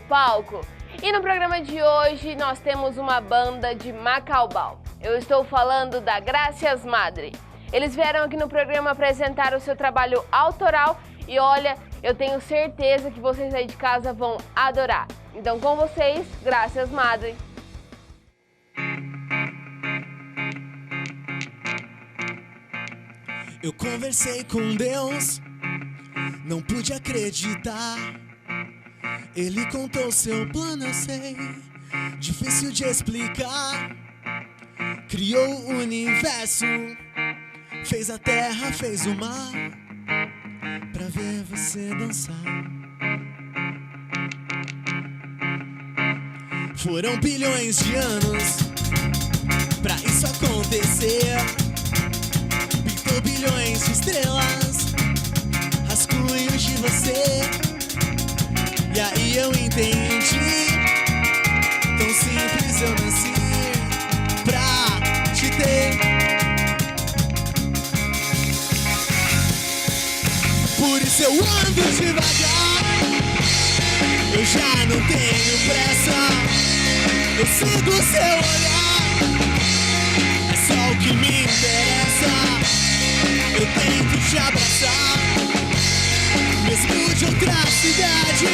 palco. E no programa de hoje nós temos uma banda de Macaubal. Eu estou falando da Gracias Madre. Eles vieram aqui no programa apresentar o seu trabalho autoral e olha, eu tenho certeza que vocês aí de casa vão adorar. Então com vocês, Gracias Madre. Eu conversei com Deus, não pude acreditar. Ele contou seu plano, eu sei, difícil de explicar. Criou o universo, fez a terra, fez o mar, pra ver você dançar. Foram bilhões de anos pra isso acontecer. Pintou bilhões de estrelas, rascunhos de você. E aí eu entendi, tão simples eu nasci pra te ter. Por isso eu ando devagar, eu já não tenho pressa. Eu sigo o seu olhar, é só o que me interessa. Eu tento te abraçar, mesmo de outra cidade.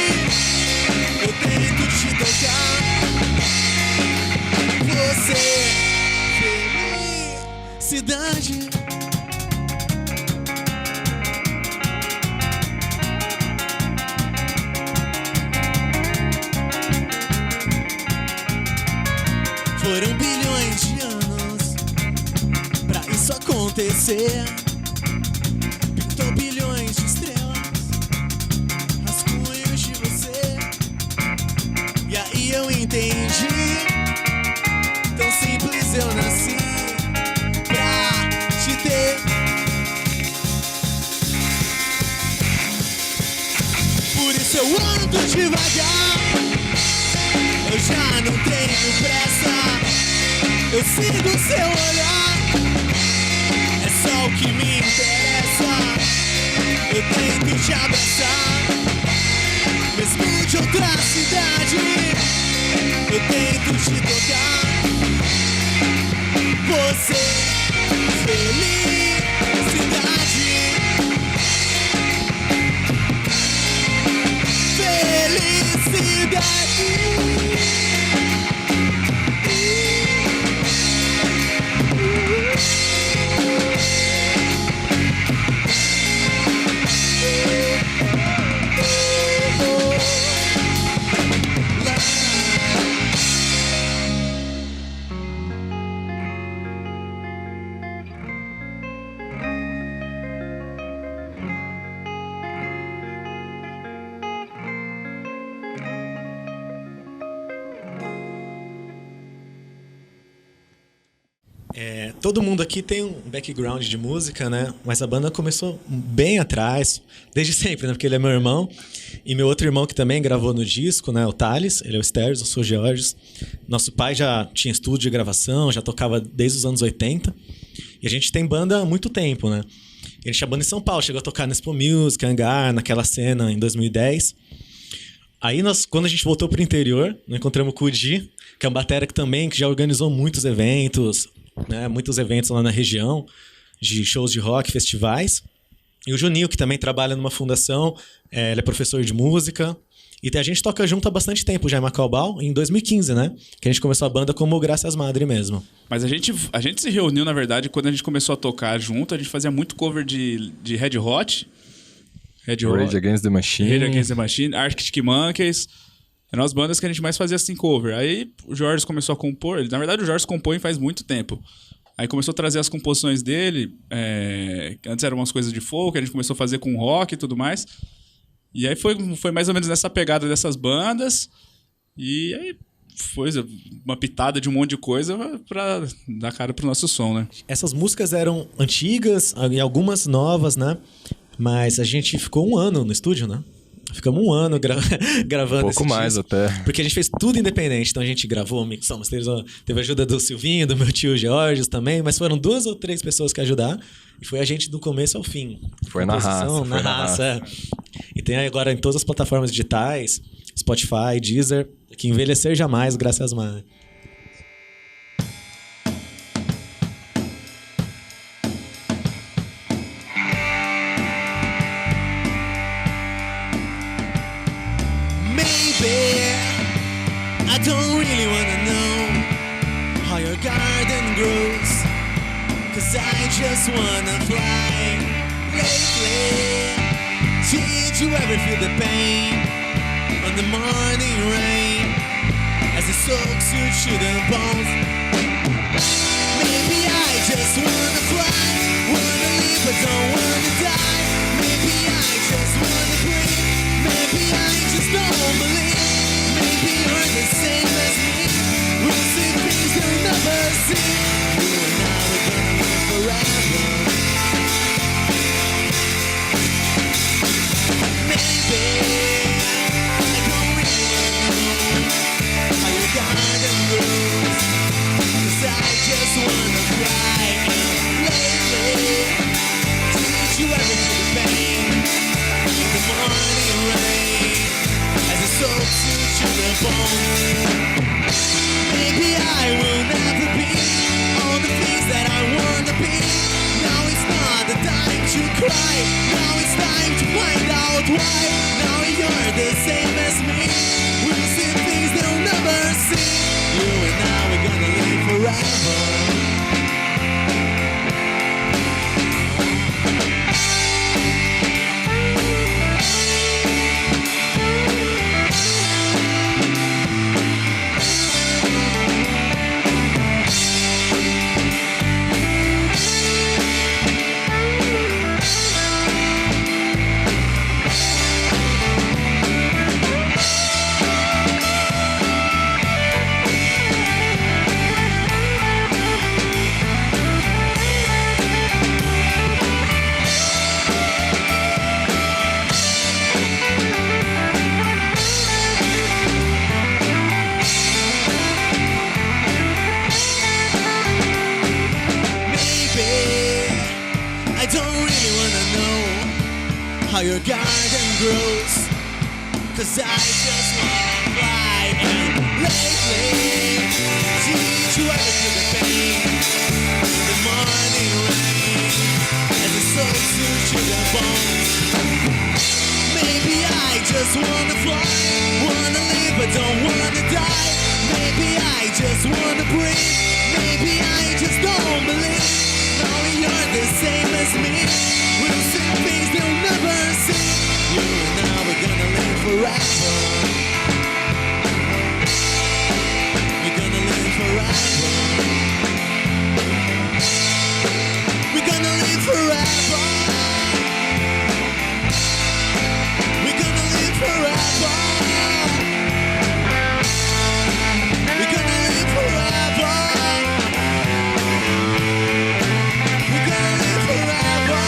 Eu tento te tocar, você, felicidade. Foram bilhões de anos pra isso acontecer. Pintou bilhões de estrelas, rascunhos de você. E aí eu entendi, tão simples eu nasci pra te ter. Por isso eu ando devagar, eu já não tenho pressa. Eu sigo o seu olhar, é só o que me interessa. Eu tento te abraçar, mesmo de outra cidade. Eu tento te tocar, você, felicidade. Felicidade. Todo mundo aqui tem um background de música, né? Mas a banda começou bem atrás, desde sempre, né? Porque ele é meu irmão. E meu outro irmão que também gravou no disco, né? O Thales, ele é o Stairs, eu sou o Georges. Nosso pai já tinha estúdio de gravação, já tocava desde os anos 80. E a gente tem banda há muito tempo, né? A gente tinha banda em São Paulo, chegou a tocar na Expo Music, Hangar, naquela cena em 2010. Aí, quando a gente voltou pro interior, nós encontramos com o Di, que é um batera que já organizou muitos eventos, né, muitos eventos lá na região, de shows de rock, festivais. E o Juninho, que também trabalha numa fundação, ele é professor de música. E a gente toca junto há bastante tempo já em Macaubal, em 2015, né? Que a gente começou a banda como Gracias Madre mesmo. Mas a gente se reuniu, na verdade, quando a gente começou a tocar junto, a gente fazia muito cover de Red Hot. Rage Against the Machine. Rage Against the Machine, Arctic Monkeys. Eram as bandas que a gente mais fazia assim cover. Aí o Jorge começou a compor. Na verdade, o Jorge compõe faz muito tempo. Aí começou a trazer as composições dele. Antes eram umas coisas de folk, a gente começou a fazer com rock e tudo mais. E aí foi mais ou menos nessa pegada dessas bandas. E aí foi uma pitada de um monte de coisa pra dar cara pro nosso som, né? Essas músicas eram antigas e algumas novas, né? Mas a gente ficou 1 ano no estúdio, né? Ficamos 1 ano gravando esse pouco mais disco, até. porque a gente fez tudo independente. Então a gente gravou, mixamos, teve ajuda do Silvinho, do meu tio Georges também, mas foram 2 ou 3 pessoas que ajudaram e foi a gente do começo ao fim. Foi na raça. E tem agora em todas as plataformas digitais. Spotify, Deezer, que envelhecer jamais, graças a Madre. I don't really wanna know how your garden grows, 'cause I just wanna fly. Lately, did you ever feel the pain on the morning rain as it soaks you to the bones? Maybe I just wanna fly, wanna live but don't wanna die. Maybe I just wanna breathe, maybe I just don't believe. Maybe you're the same as me. We'll see things you'll never see. You and I are gonna live forever. Maybe I don't really know how your garden grows, 'cause I just wanna cry. Lately, did you ever feel the pain in the morning rain as it soaks you to the bone? Maybe I will never be all the things that I wanna be. Now it's not the time to cry. Now it's time to find out why. Now you're the same as me. We'll see things they'll never see. You and I, we're gonna live forever. How your garden grows, 'cause I just wanna fly. And lately, did you ever feel the pain in the morning rain as it soaks you to the bone? Maybe I just wanna fly, wanna live but don't wanna die. Maybe I just wanna breathe, maybe I just don't believe. Now you're the same as me. We'll see things they'll never see. You and I, we're gonna live forever. We're gonna live forever. We're gonna live forever. We're gonna live forever. We're gonna live forever. We're gonna live forever.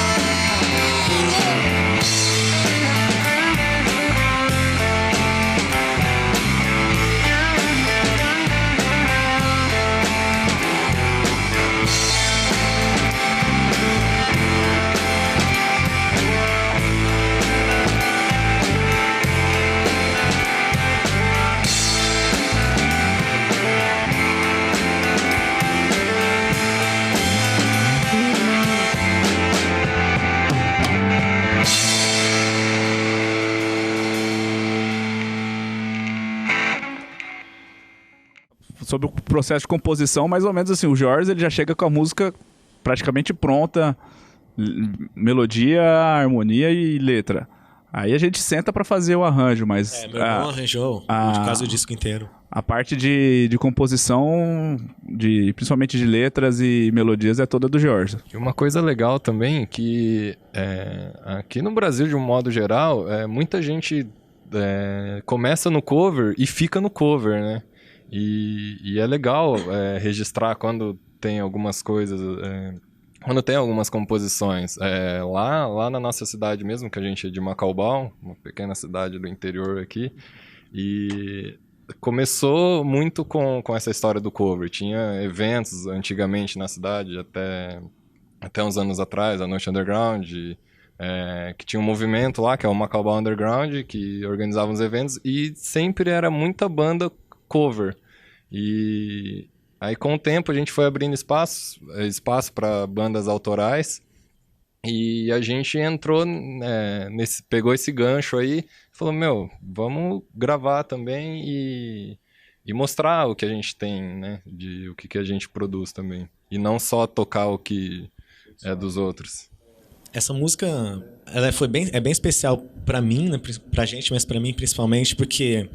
Sobre o processo de composição, mais ou menos assim, o Jorge ele já chega com a música praticamente pronta, melodia, harmonia e letra. Aí a gente senta pra fazer o arranjo, mas... meu irmão arranjou, no caso o disco inteiro. A parte de composição, principalmente de letras e melodias, é toda do Jorge. E uma coisa legal também, que aqui no Brasil, de um modo geral, muita gente começa no cover e fica no cover, né? E é legal registrar quando tem algumas coisas, quando tem algumas composições. Lá na nossa cidade mesmo, que a gente é de Macaubal, uma pequena cidade do interior aqui, e começou muito com essa história do cover. Tinha eventos antigamente na cidade, até uns anos atrás, a Noite Underground, que tinha um movimento lá, que é o Macaubal Underground, que organizava uns eventos, e sempre era muita banda cover. E aí, com o tempo, a gente foi abrindo espaço para bandas autorais, e a gente entrou, pegou esse gancho aí, e falou, vamos gravar também e mostrar o que a gente tem, né, o que a gente produz também. E não só tocar o que é dos outros. Essa música, ela é bem especial pra mim, né, pra gente, mas pra mim principalmente, porque,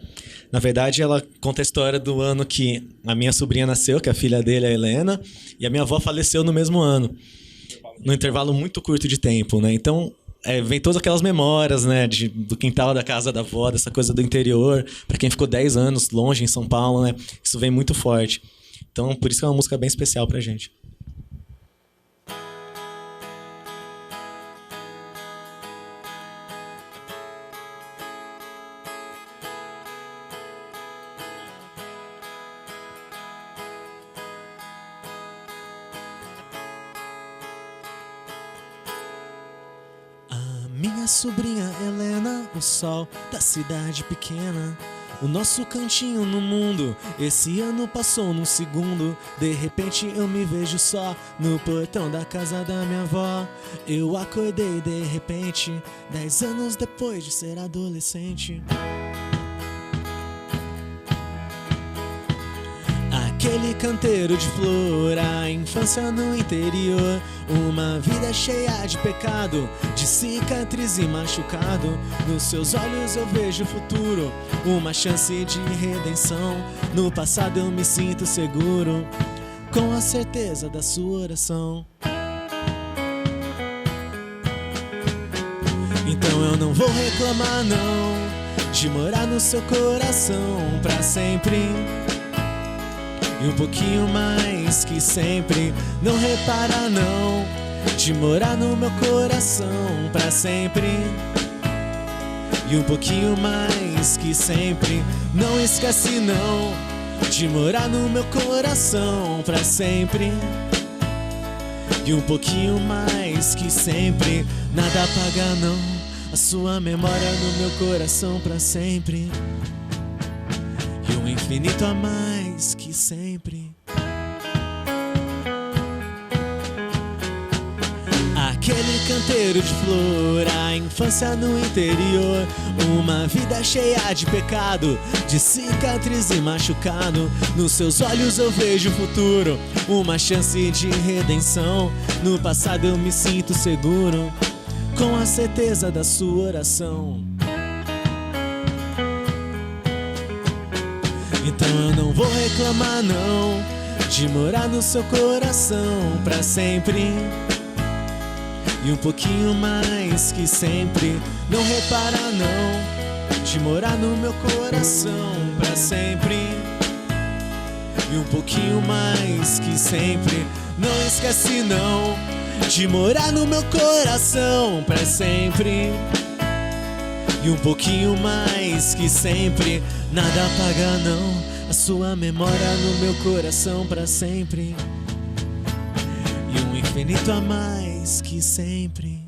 na verdade, ela conta a história do ano que a minha sobrinha nasceu, que é a filha dele, a Helena, e a minha avó faleceu no mesmo ano, num intervalo muito curto de tempo, né? Então, vem todas aquelas memórias, né, do quintal da casa da avó, dessa coisa do interior, pra quem ficou 10 anos longe em São Paulo, né? Isso vem muito forte. Então, por isso que é uma música bem especial pra gente. Minha sobrinha Helena, o sol da cidade pequena, o nosso cantinho no mundo, esse ano passou num segundo. De repente eu me vejo só no portão da casa da minha avó. Eu acordei de repente, 10 anos depois de ser adolescente. Aquele canteiro de flor, a infância no interior, uma vida cheia de pecado, de cicatriz e machucado. Nos seus olhos eu vejo o futuro, uma chance de redenção. No passado eu me sinto seguro, com a certeza da sua oração. Então eu não vou reclamar não, de morar no seu coração pra sempre. E um pouquinho mais que sempre, não repara não, de morar no meu coração pra sempre. E um pouquinho mais que sempre, não esquece não, de morar no meu coração pra sempre. E um pouquinho mais que sempre, nada apaga não, a sua memória no meu coração pra sempre. E um infinito a mais que sempre. Aquele canteiro de flor, a infância no interior, uma vida cheia de pecado, de cicatriz e machucado. Nos seus olhos eu vejo o futuro, uma chance de redenção. No passado eu me sinto seguro, com a certeza da sua oração. Então eu não vou reclamar não, de morar no seu coração pra sempre. E um pouquinho mais que sempre, não repara não, de morar no meu coração pra sempre. E um pouquinho mais que sempre, não esquece não, de morar no meu coração pra sempre. E um pouquinho mais que sempre, nada apaga não, a sua memória no meu coração pra sempre. E um infinito a mais que sempre.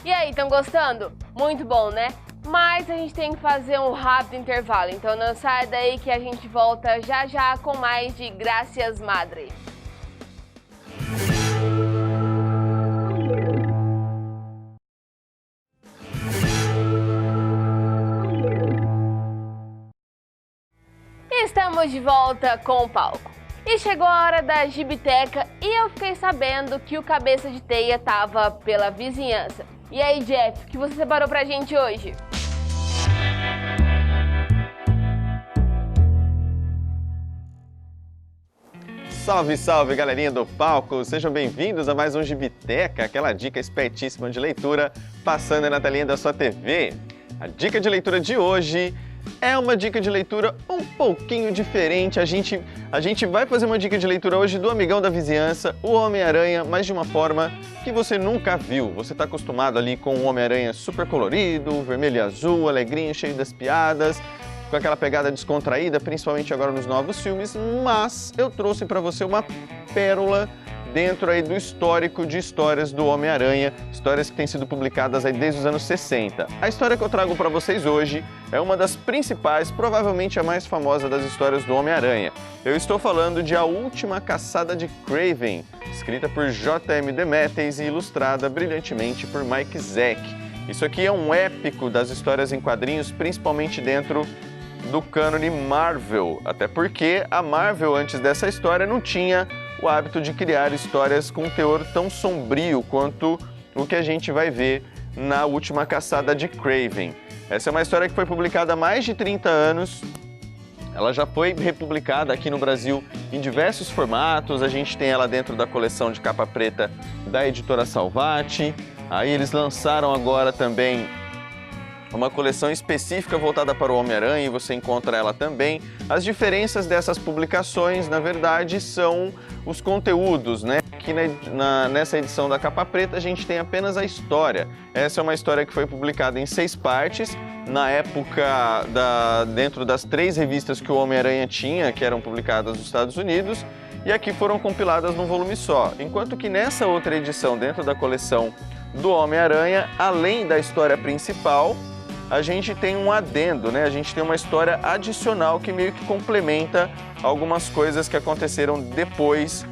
E aí, estão gostando? Muito bom, né? Mas a gente tem que fazer um rápido intervalo, então não sai daí que a gente volta já já com mais de Gracias Madre. Estamos de volta com o palco. E chegou a hora da Gibiteca e eu fiquei sabendo que o Cabeça de Teia tava pela vizinhança. E aí, Jeff, o que você separou pra gente hoje? Salve, salve, galerinha do palco! Sejam bem-vindos a mais um Gibiteca, aquela dica espertíssima de leitura passando na telinha da sua TV. A dica de leitura de hoje é uma dica de leitura um pouquinho diferente. A gente vai fazer uma dica de leitura hoje do Amigão da Vizinhança, o Homem-Aranha, mas de uma forma que você nunca viu. Você está acostumado ali com o Homem-Aranha super colorido, vermelho e azul, alegrinho, cheio das piadas, com aquela pegada descontraída, principalmente agora nos novos filmes, mas eu trouxe para você uma pérola dentro aí do histórico de histórias do Homem-Aranha, histórias que têm sido publicadas aí desde os anos 60. A história que eu trago para vocês hoje é uma das principais, provavelmente a mais famosa das histórias do Homem-Aranha. Eu estou falando de A Última Caçada de Kraven, escrita por J.M. DeMatteis e ilustrada brilhantemente por Mike Zeck. Isso aqui é um épico das histórias em quadrinhos, principalmente dentro do cânone Marvel, até porque a Marvel, antes dessa história, não tinha o hábito de criar histórias com um teor tão sombrio quanto o que a gente vai ver na Última Caçada de Kraven. Essa é uma história que foi publicada há mais de 30 anos. Ela já foi republicada aqui no Brasil em diversos formatos. A gente tem ela dentro da coleção de capa preta da editora Salvati. Aí eles lançaram agora também uma coleção específica voltada para o Homem-Aranha e você encontra ela também. As diferenças dessas publicações, na verdade, são os conteúdos, né? Aqui nessa edição da capa preta a gente tem apenas a história. Essa é uma história que foi publicada em 6 partes, na época dentro das 3 revistas que o Homem-Aranha tinha, que eram publicadas nos Estados Unidos, e aqui foram compiladas num volume só. Enquanto que nessa outra edição, dentro da coleção do Homem-Aranha, além da história principal, a gente tem um adendo, né? A gente tem uma história adicional que meio que complementa algumas coisas que aconteceram depois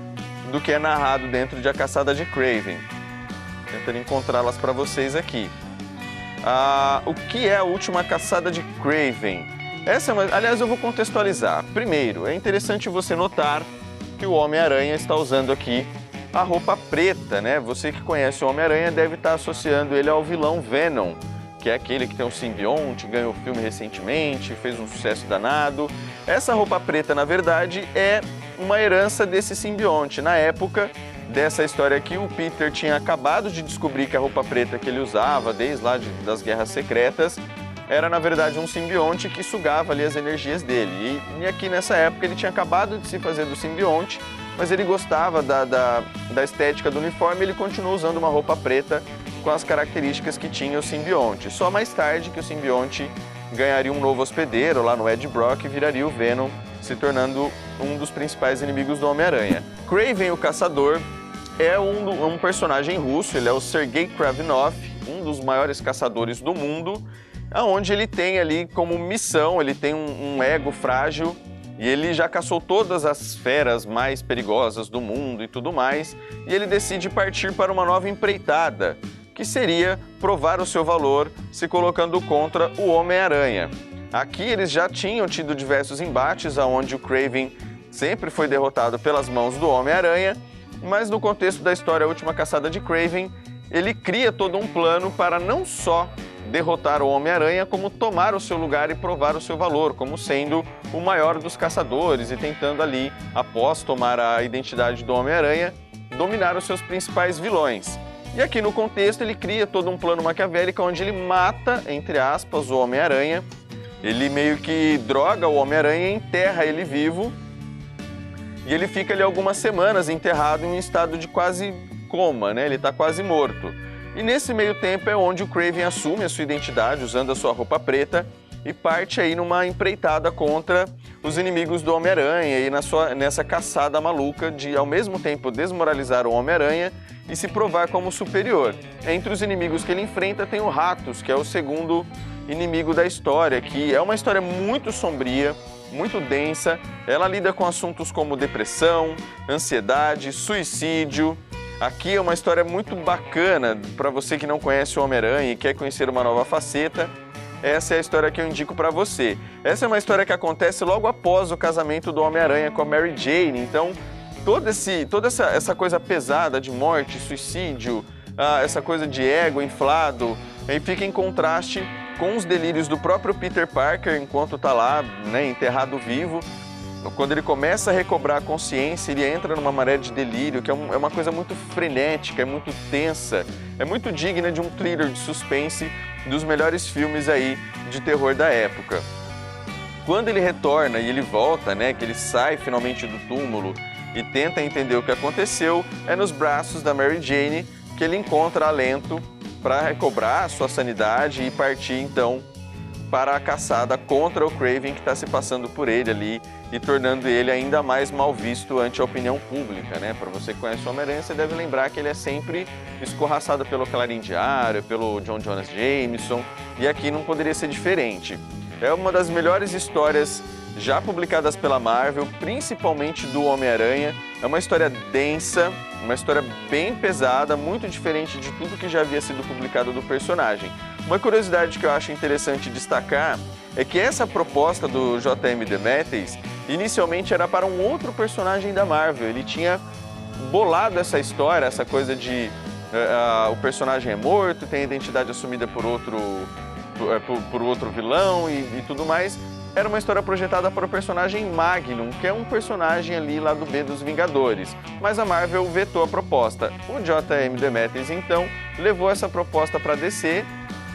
do que é narrado dentro de A Caçada de Kraven. Tentando encontrá-las para vocês aqui. O que é A Última Caçada de Kraven? Aliás, eu vou contextualizar. Primeiro, é interessante você notar que o Homem-Aranha está usando aqui a roupa preta, né? Você que conhece o Homem-Aranha deve estar associando ele ao vilão Venom, que é aquele que tem um simbionte, ganhou o filme recentemente, fez um sucesso danado. Essa roupa preta, na verdade, é uma herança desse simbionte. Na época dessa história aqui, o Peter tinha acabado de descobrir que a roupa preta que ele usava, desde lá das Guerras Secretas, era, na verdade, um simbionte que sugava ali as energias dele. E aqui, nessa época, ele tinha acabado de se fazer do simbionte, mas ele gostava da estética do uniforme e ele continuou usando uma roupa preta com as características que tinha o simbionte. Só mais tarde que o simbionte ganharia um novo hospedeiro lá no Ed Brock e viraria o Venom, se tornando um dos principais inimigos do Homem-Aranha. Kraven, o Caçador, é um personagem russo, ele é o Sergei Kravinov, um dos maiores caçadores do mundo, onde ele tem ali como missão, ele tem um ego frágil, e ele já caçou todas as feras mais perigosas do mundo e tudo mais, e ele decide partir para uma nova empreitada, que seria provar o seu valor se colocando contra o Homem-Aranha. Aqui eles já tinham tido diversos embates, onde o Kraven sempre foi derrotado pelas mãos do Homem-Aranha, mas no contexto da história A Última Caçada de Kraven, ele cria todo um plano para não só derrotar o Homem-Aranha, como tomar o seu lugar e provar o seu valor, como sendo o maior dos caçadores e tentando ali, após tomar a identidade do Homem-Aranha, dominar os seus principais vilões. E aqui no contexto ele cria todo um plano maquiavélico onde ele mata, entre aspas, o Homem-Aranha, ele meio que droga o Homem-Aranha e enterra ele vivo, e ele fica ali algumas semanas enterrado em um estado de quase coma, né? Ele está quase morto. E nesse meio tempo é onde o Kraven assume a sua identidade, usando a sua roupa preta, e parte aí numa empreitada contra os inimigos do Homem-Aranha e nessa caçada maluca de, ao mesmo tempo, desmoralizar o Homem-Aranha e se provar como superior. Entre os inimigos que ele enfrenta tem o Ratos, que é o segundo inimigo da história, que é uma história muito sombria, muito densa. Ela lida com assuntos como depressão, ansiedade, suicídio. Aqui é uma história muito bacana para você que não conhece o Homem-Aranha e quer conhecer uma nova faceta. Essa é a história que eu indico para você. Essa é uma história que acontece logo após o casamento do Homem-Aranha com a Mary Jane. Então, toda essa coisa pesada de morte, suicídio, essa coisa de ego inflado, aí fica em contraste com os delírios do próprio Peter Parker enquanto está lá, né, enterrado vivo. Quando ele começa a recobrar a consciência, ele entra numa maré de delírio, que é uma coisa muito frenética, é muito tensa, é muito digna de um thriller de suspense dos melhores filmes aí de terror da época. quando ele retorna e ele volta, né, que ele sai finalmente do túmulo e tenta entender o que aconteceu, é nos braços da Mary Jane que ele encontra alento para recobrar a sua sanidade e partir então para a caçada contra o Kraven que está se passando por ele ali e tornando ele ainda mais mal visto ante a opinião pública, né? Para você que conhece o Homem-Aranha, você deve lembrar que ele é sempre escorraçado pelo Clarim Diário, pelo John Jonas Jameson, e aqui não poderia ser diferente. É uma das melhores histórias já publicadas pela Marvel, principalmente do Homem-Aranha. É uma história densa, uma história bem pesada, muito diferente de tudo que já havia sido publicado do personagem. Uma curiosidade que eu acho interessante destacar é que essa proposta do J.M. DeMatteis inicialmente era para um outro personagem da Marvel. Ele tinha bolado essa história, essa coisa de o personagem é morto, tem a identidade assumida por outro vilão e tudo mais. Era uma história projetada para o personagem Magnum, que é um personagem ali lá do B dos Vingadores. Mas a Marvel vetou a proposta. O J.M. DeMatteis, então, levou essa proposta para DC,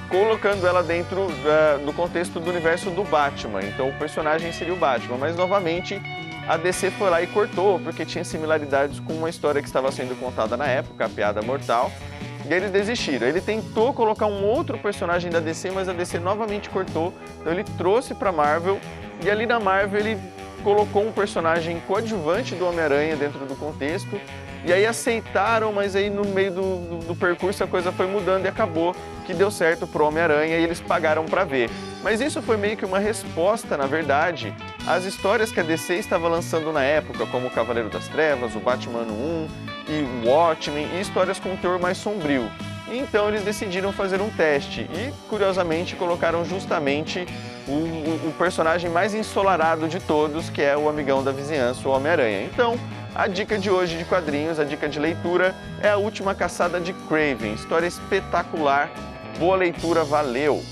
colocando ela dentro do contexto do universo do Batman. Então o personagem seria o Batman, mas novamente a DC foi lá e cortou, porque tinha similaridades com uma história que estava sendo contada na época, a Piada Mortal, e eles desistiram. Ele tentou colocar um outro personagem da DC, mas a DC novamente cortou, então ele trouxe para Marvel, e ali na Marvel ele colocou um personagem coadjuvante do Homem-Aranha dentro do contexto, e aí aceitaram, mas aí no meio do percurso a coisa foi mudando e acabou que deu certo pro Homem-Aranha e eles pagaram para ver. Mas isso foi meio que uma resposta, na verdade, às histórias que a DC estava lançando na época, como o Cavaleiro das Trevas, o Batman 1 e o Watchmen, e histórias com um teor mais sombrio. E então eles decidiram fazer um teste e, curiosamente, colocaram justamente o personagem mais ensolarado de todos, que é o amigão da vizinhança, o Homem-Aranha. Então, a dica de hoje de quadrinhos, a dica de leitura, é A Última Caçada de Kraven. História espetacular, boa leitura, valeu!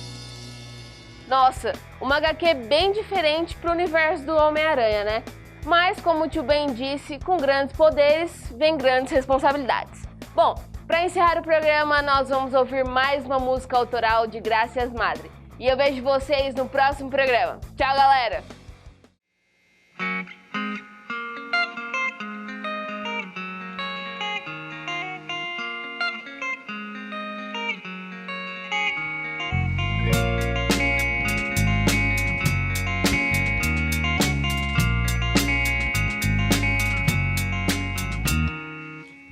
Nossa, uma HQ bem diferente pro universo do Homem-Aranha, né? Mas, como o tio Ben disse, com grandes poderes vem grandes responsabilidades. Bom, para encerrar o programa, nós vamos ouvir mais uma música autoral de Gracias Madre. E eu vejo vocês no próximo programa. Tchau, galera!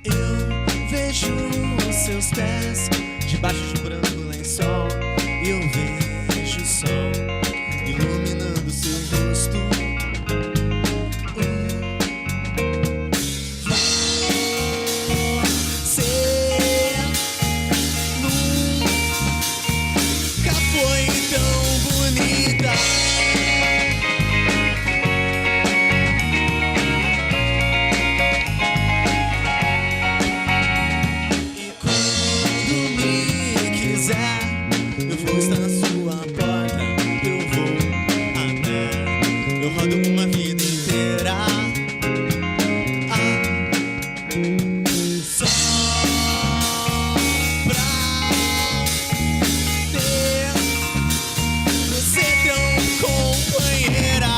Eu vejo os seus pés debaixo de um branco lençol e eu vejo o sol iluminando seu rosto. Você nunca foi tão bonita. E quando me quiser, eu vou estar na sua porta. Eu vou até, eu rodo uma vida inteira. Só pra ter você tão companheira.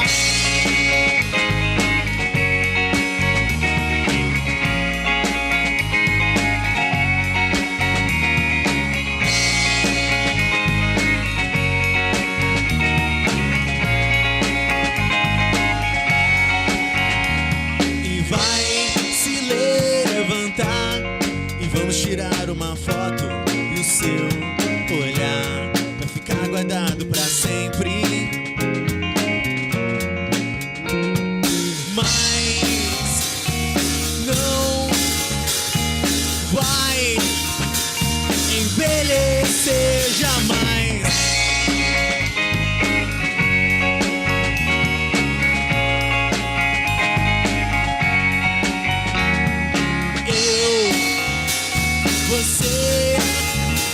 E vai se levantar e vamos tirar uma foto. E o seu olhar vai ficar guardado pra sempre. Mas não vai envelhecer jamais. Eu, você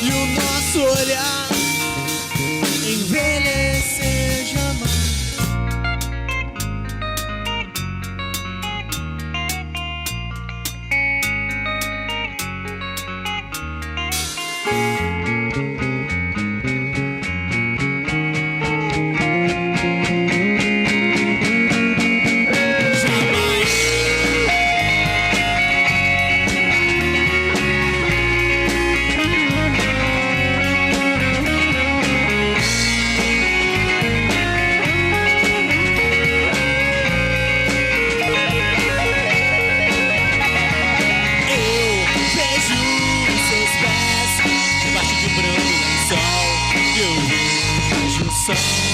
e o nosso olhar envelhecer jamais. song.